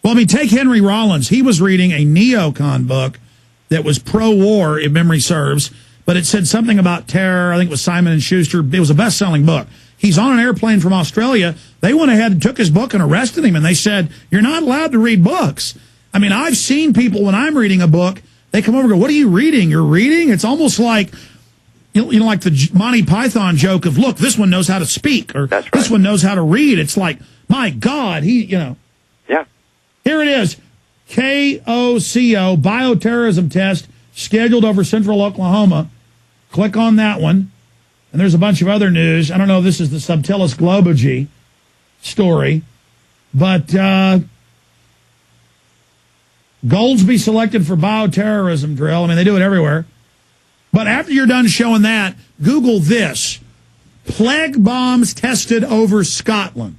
Well, I mean, take Henry Rollins. He was reading a neocon book that was pro-war, if memory serves, but it said something about terror. I think it was Simon & Schuster. It was a best-selling book. He's on an airplane from Australia. They went ahead and took his book and arrested him, and they said, you're not allowed to read books. I mean, I've seen people, when I'm reading a book, they come over and go, what are you reading? You're reading? It's almost like, you know, like the Monty Python joke of, look, this one knows how to speak, or That's right. This one knows how to read. It's like, my God, Yeah. Here it is. KOCO, bioterrorism test, scheduled over central Oklahoma. Click on that one. And there's a bunch of other news. I don't know if this is the Subtilis Globogy story. But Goldsby selected for bioterrorism drill. I mean, they do it everywhere. But after you're done showing that, Google this. Plague bombs tested over Scotland.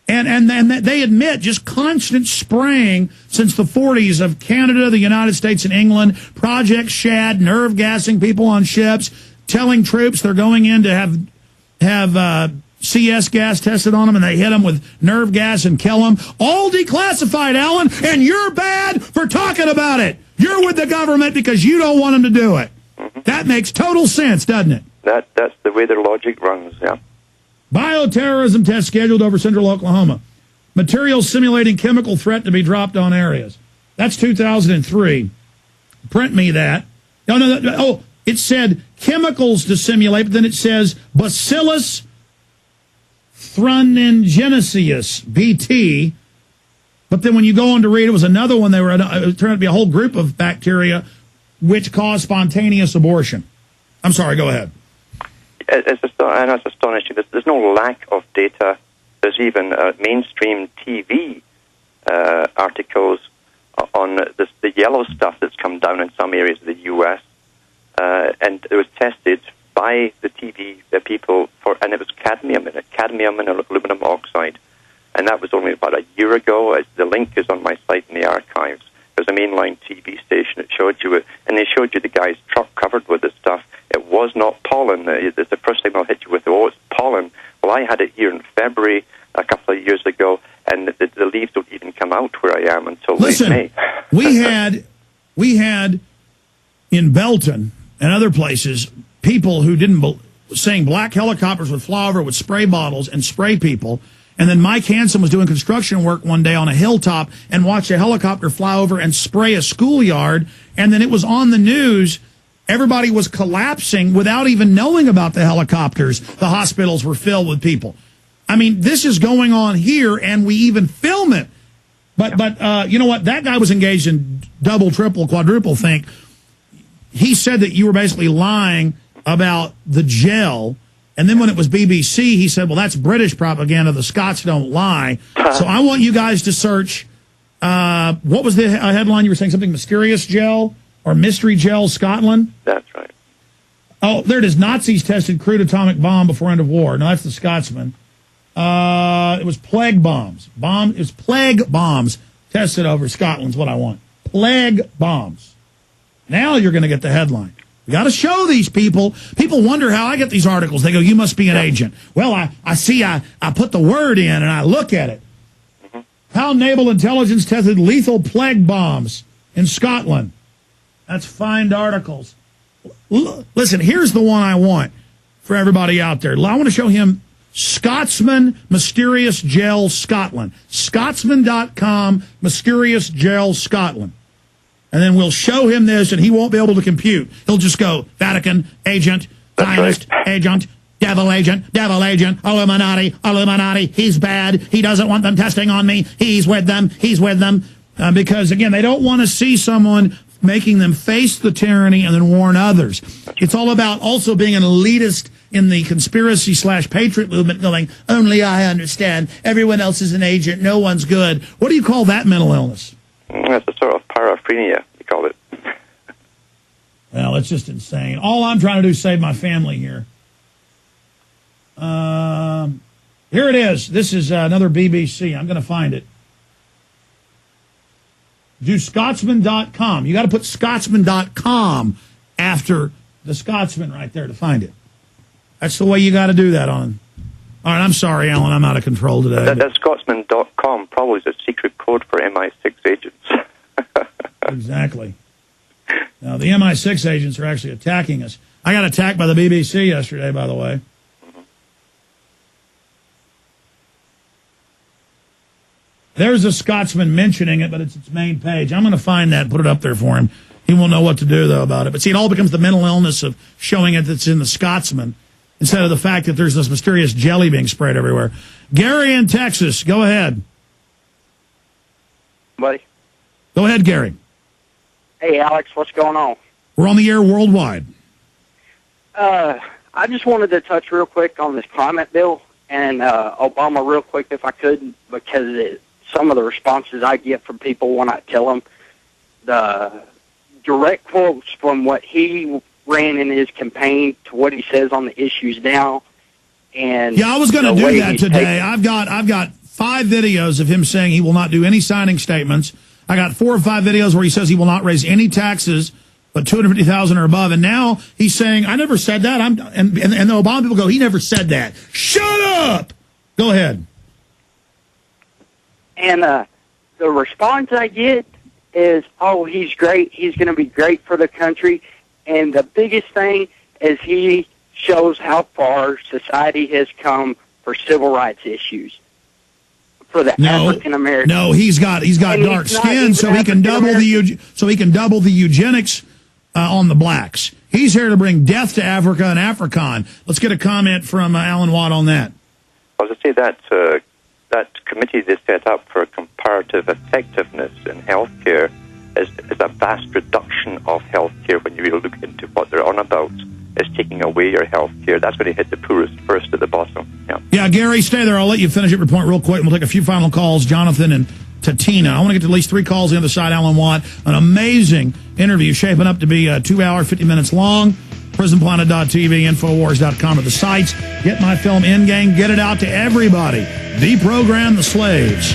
And they admit just constant spraying since the 40s of Canada, the United States, and England. Project Shad, nerve gassing people on ships, telling troops they're going in to have CS gas tested on them, and they hit them with nerve gas and kill them. All declassified, Alan, and you're bad for talking about it. You're with the government because you don't want them to do it. Mm-hmm. That makes total sense, doesn't it? That's the way their logic runs, yeah. Bioterrorism test scheduled over central Oklahoma. Materials simulating chemical threat to be dropped on areas. That's 2003. Print me that. No. Oh, it said chemicals to simulate, but then it says Bacillus thuringiensis, BT. But then when you go on to read, it was another one. It turned out to be a whole group of bacteria which cause spontaneous abortion. I'm sorry, go ahead. It's astonishing. There's no lack of data. There's even mainstream TV articles on the yellow stuff that's come down in some areas of the U.S. And it was tested by the TV people and it was cadmium in it, cadmium and aluminum oxide. And that was only about a year ago. The link is on my site in the archives. There's a mainline TV station that showed you it, and they showed you the guy's truck covered with this stuff. It was not pollen. It's the first thing they'll hit you with, oh, it's pollen. Well, I had it here in February a couple of years ago, and the leaves don't even come out where I am until late May. we had in Belton and other places people who didn't saying black helicopters would fly over with spray bottles and spray people. And then Mike Hansen was doing construction work one day on a hilltop and watched a helicopter fly over and spray a schoolyard. And then it was on the news. Everybody was collapsing without even knowing about the helicopters. The hospitals were filled with people. I mean, this is going on here, and we even film it. But you know what? That guy was engaged in double, triple, quadruple think. He said that you were basically lying about the gel. And then when it was BBC, he said, well, that's British propaganda. The Scots don't lie. So I want you guys to search, what was the headline? You were saying something mysterious gel or mystery gel Scotland? That's right. Oh, there it is. Nazis tested crude atomic bomb before end of war. No, that's the Scotsman. It was plague bombs. It was plague bombs tested over Scotland's what I want. Plague bombs. Now you're going to get the headline. We got to show these people. People wonder how I get these articles. They go, you must be an agent. Well, I see I put the word in and I look at it. Mm-hmm. How naval intelligence tested lethal plague bombs in Scotland. That's find articles. Listen, here's the one I want for everybody out there. I want to show him Scotsman Mysterious Gel Scotland. Scotsman.com Mysterious Gel Scotland. And then we'll show him this, and he won't be able to compute. He'll just go, Vatican, agent, Zionist, agent, devil agent, Illuminati, he's bad, he doesn't want them testing on me, he's with them. Because, again, they don't want to see someone making them face the tyranny and then warn others. It's all about also being an elitist in the conspiracy/patriot movement, going, only I understand, everyone else is an agent, no one's good. What do you call that mental illness? That's a sort of paraphrenia, you call it. Well, it's just insane. All I'm trying to do is save my family here. Here it is. This is another BBC. I'm going to find it. Do Scotsman.com. You got to put Scotsman.com after the Scotsman right there to find it. That's the way you got to do that on. All right, I'm sorry, Alan. I'm out of control today. That's Scotsman.com. Probably always a secret code for MI6 agents. Exactly. Now, the MI6 agents are actually attacking us. I got attacked by the BBC yesterday, by the way. There's a Scotsman mentioning it, but it's its main page. I'm going to find that and put it up there for him. He won't know what to do, though, about it. But see, it all becomes the mental illness of showing it that's in the Scotsman instead of the fact that there's this mysterious jelly being sprayed everywhere. Gary in Texas, go ahead. Buddy. Go ahead, Gary. Hey, Alex, what's going on? We're on the air worldwide. I just wanted to touch real quick on this climate bill and Obama real quick, if I could, because some of the responses I get from people when I tell them the direct quotes from what he ran in his campaign to what he says on the issues now. And yeah, I was going to do that today. I've got 5 videos of him saying he will not do any signing statements. I got 4 or 5 videos where he says he will not raise any taxes but $250,000 or above. And now he's saying, I never said that. And the Obama people go, he never said that. Shut up! Go ahead. And the response I get is, oh, he's great. He's going to be great for the country. And the biggest thing is he shows how far society has come for civil rights issues. For the African American. No, he's got dark skin, so he can double the eugenics on the blacks. He's here to bring death to Africa and Afrikaan. Let's get a comment from Alan Watt on that. I was to say that committee they set up for comparative effectiveness in healthcare is a vast reduction of healthcare when you really look into what they're on about. Is taking away your health care. That's going to hit the poorest first at the bottom. Yeah, Gary, stay there. I'll let you finish up your point real quick, and we'll take a few final calls. Jonathan and Tatina. I want to get to at least 3 calls on the other side. Alan Watt, an amazing interview shaping up to be 2 hour, 50 minutes long. PrisonPlanet.tv, Infowars.com are the sites. Get my film Endgame. Get it out to everybody. Deprogram the slaves.